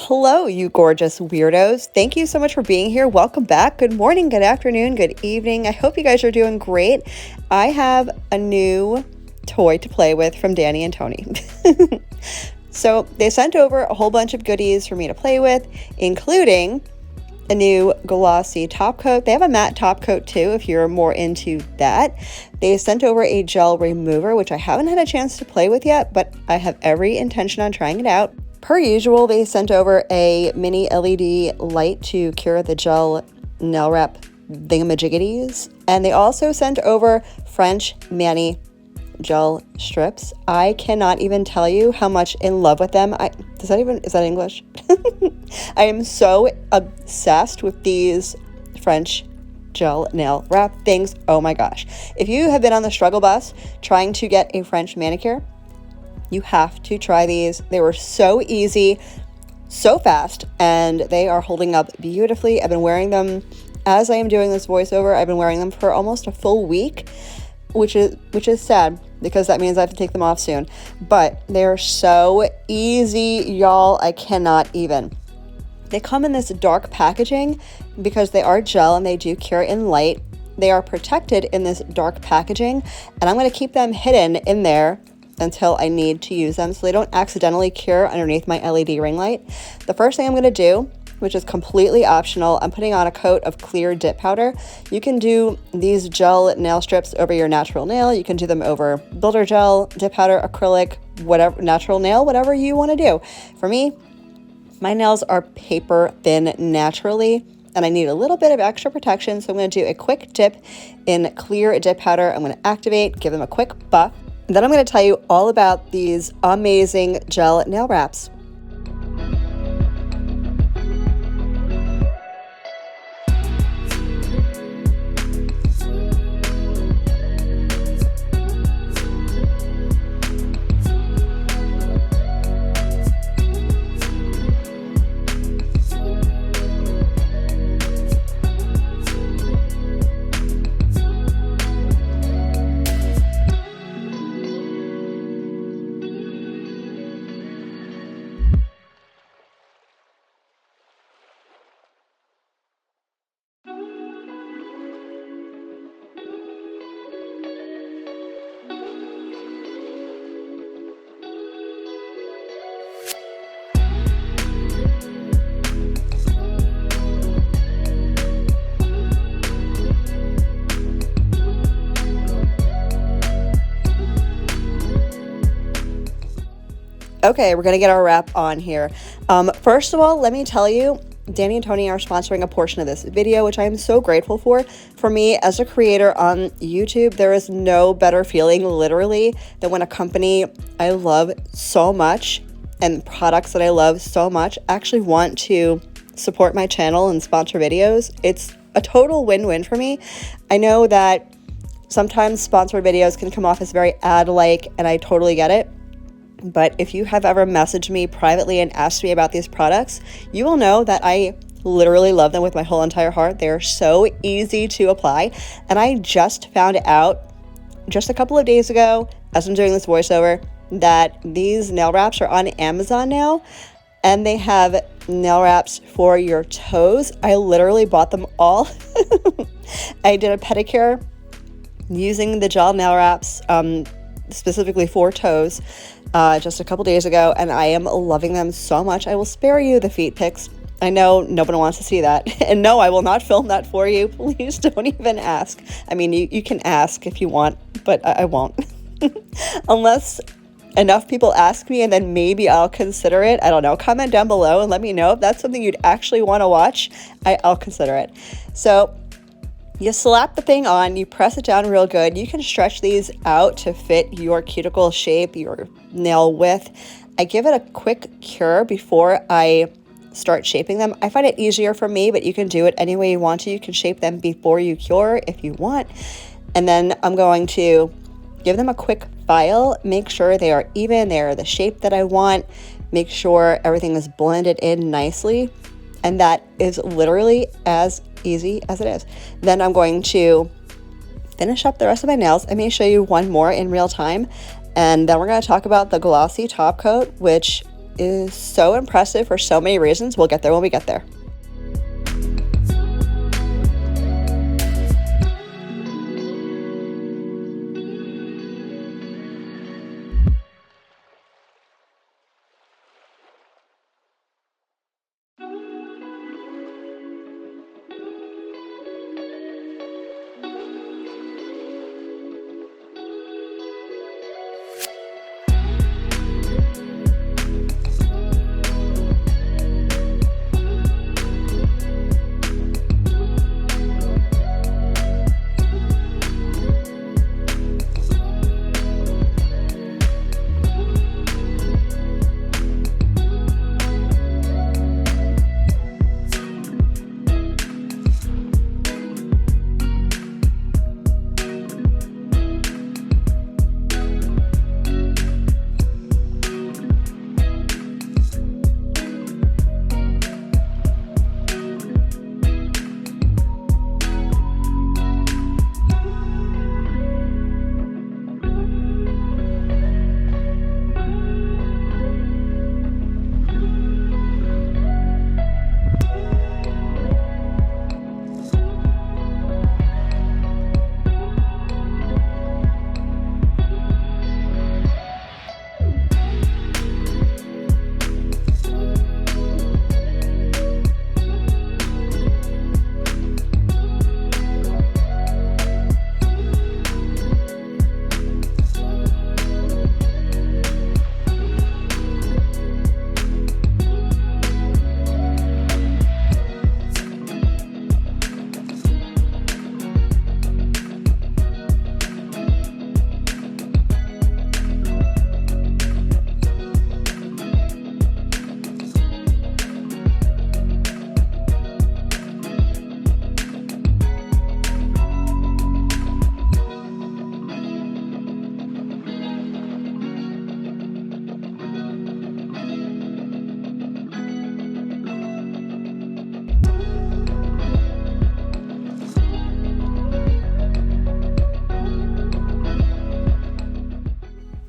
Hello, you gorgeous weirdos. Thank you so much for being here. Welcome back. Good morning, good afternoon, good evening. I hope you guys are doing great. I have a new toy to play with from Danni and Toni. So they sent over a whole bunch of goodies for me to play with, including a new glossy top coat. They have a matte top coat too, if you're more into that. They sent over a gel remover, which I haven't had a chance to play with yet, but I have every intention on trying it out. Per usual, they sent over a mini LED light to cure the gel nail wrap thingamajiggities. And they also sent over French mani gel strips. I cannot even tell you how much in love with them. Is that English? I am so obsessed with these French gel nail wrap things. Oh my gosh. If you have been on the struggle bus trying to get a French manicure, you have to try these. They were so easy, so fast, and they are holding up beautifully. I've been wearing them as I am doing this voiceover. I've been wearing them for almost a full week, which is sad because that means I have to take them off soon. But they're so easy, y'all. I cannot even. They come in this dark packaging because they are gel and they do cure in light. They are protected in this dark packaging, and I'm going to keep them hidden in there until I need to use them so they don't accidentally cure underneath my LED ring light. The first thing I'm going to do, which is completely optional, I'm putting on a coat of clear dip powder. You can do these gel nail strips over your natural nail. You can do them over builder gel, dip powder, acrylic, whatever, natural nail, whatever you want to do. For me, my nails are paper thin naturally, and I need a little bit of extra protection, so I'm going to do a quick dip in clear dip powder. I'm going to activate, give them a quick buff. Then I'm going to tell you all about these amazing gel nail wraps. Okay, we're going to get our wrap on here. First of all, let me tell you, Danni and Toni are sponsoring a portion of this video, which I am so grateful for. For me, as a creator on YouTube, there is no better feeling, literally, than when a company I love so much and products that I love so much actually want to support my channel and sponsor videos. It's a total win-win for me. I know that sometimes sponsored videos can come off as very ad-like, and I totally get it. But if you have ever messaged me privately and asked me about these products, you will know that I literally love them with my whole entire heart. They are so easy to apply. And I just found out just a couple of days ago, as I'm doing this voiceover, that these nail wraps are on Amazon now. And they have nail wraps for your toes. I literally bought them all. I did a pedicure using the gel nail wraps, specifically for toes, just a couple days ago, and I am loving them so much. I will spare you the feet pics. I know nobody wants to see that, and no, I will not film that for you. Please don't even ask. I mean, you can ask if you want, but I won't. Unless enough people ask me, and then maybe I'll consider it. I don't know. Comment down below and let me know if that's something you'd actually want to watch. I'll consider it. So you slap the thing on, you press it down real good. You can stretch these out to fit your cuticle shape, your nail width. I give it a quick cure before I start shaping them. I find it easier for me, but you can do it any way you want to. You can shape them before you cure if you want. And then I'm going to give them a quick file, make sure they are even, they are the shape that I want, make sure everything is blended in nicely. And that is literally as easy as it is. Then I'm going to finish up the rest of my nails. I may show you one more in real time. And then we're going to talk about the glossy top coat, which is so impressive for so many reasons. We'll get there when we get there.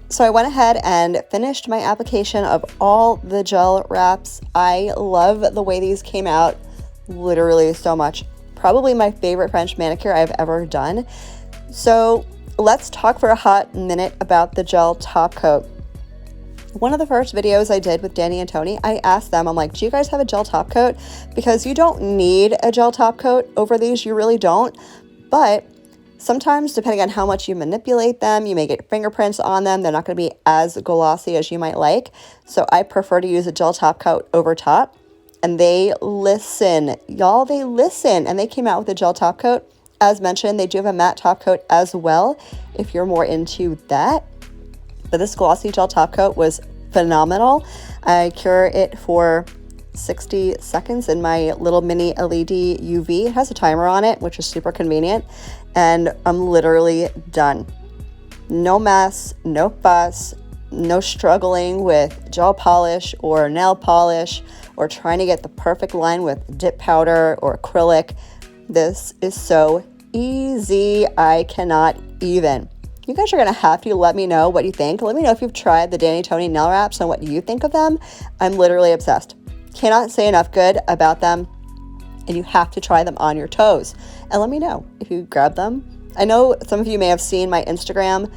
So I went ahead and finished my application of all the gel wraps. I love the way these came out, literally so much. Probably my favorite French manicure I've ever done. So let's talk for a hot minute about the gel top coat. One of the first videos I did with Danni and Toni, I asked them, I'm like, do you guys have a gel top coat? Because you don't need a gel top coat over these, you really don't. But sometimes, depending on how much you manipulate them, you may get fingerprints on them. They're not going to be as glossy as you might like. So I prefer to use a gel top coat over top. And they listen. Y'all, they listen. And they came out with a gel top coat. As mentioned, they do have a matte top coat as well, if you're more into that. But this glossy gel top coat was phenomenal. I cure it for 60 seconds in my little mini LED UV. It has a timer on it, which is super convenient. And I'm literally done. No mess, no fuss, no struggling with gel polish or nail polish or trying to get the perfect line with dip powder or acrylic. This is so easy. I cannot even. You guys are going to have to let me know what you think. Let me know if you've tried the Danni Toni nail wraps and what you think of them. I'm literally obsessed. Cannot say enough good about them. And you have to try them on your toes. And let me know if you grab them. I know some of you may have seen my Instagram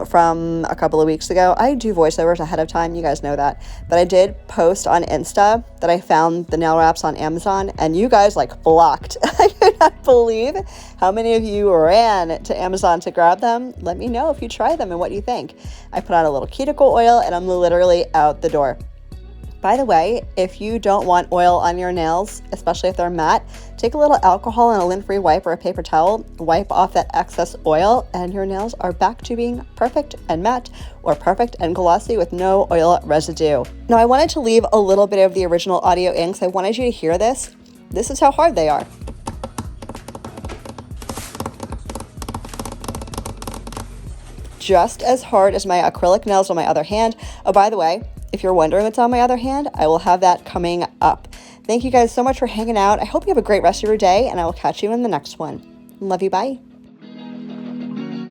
from a couple of weeks ago. I do voiceovers ahead of time. You guys know that. But I did post on Insta that I found the nail wraps on Amazon. And you guys like blocked. I could not believe how many of you ran to Amazon to grab them. Let me know if you try them and what you think. I put on a little cuticle oil and I'm literally out the door. By the way, if you don't want oil on your nails, especially if they're matte, take a little alcohol and a lint-free wipe or a paper towel, wipe off that excess oil, and your nails are back to being perfect and matte or perfect and glossy with no oil residue. Now, I wanted to leave a little bit of the original audio in because I wanted you to hear this. This is how hard they are. Just as hard as my acrylic nails on my other hand. Oh, by the way, if you're wondering what's on my other hand, I will have that coming up. Thank you guys so much for hanging out. I hope you have a great rest of your day, and I will catch you in the next one. Love you, bye.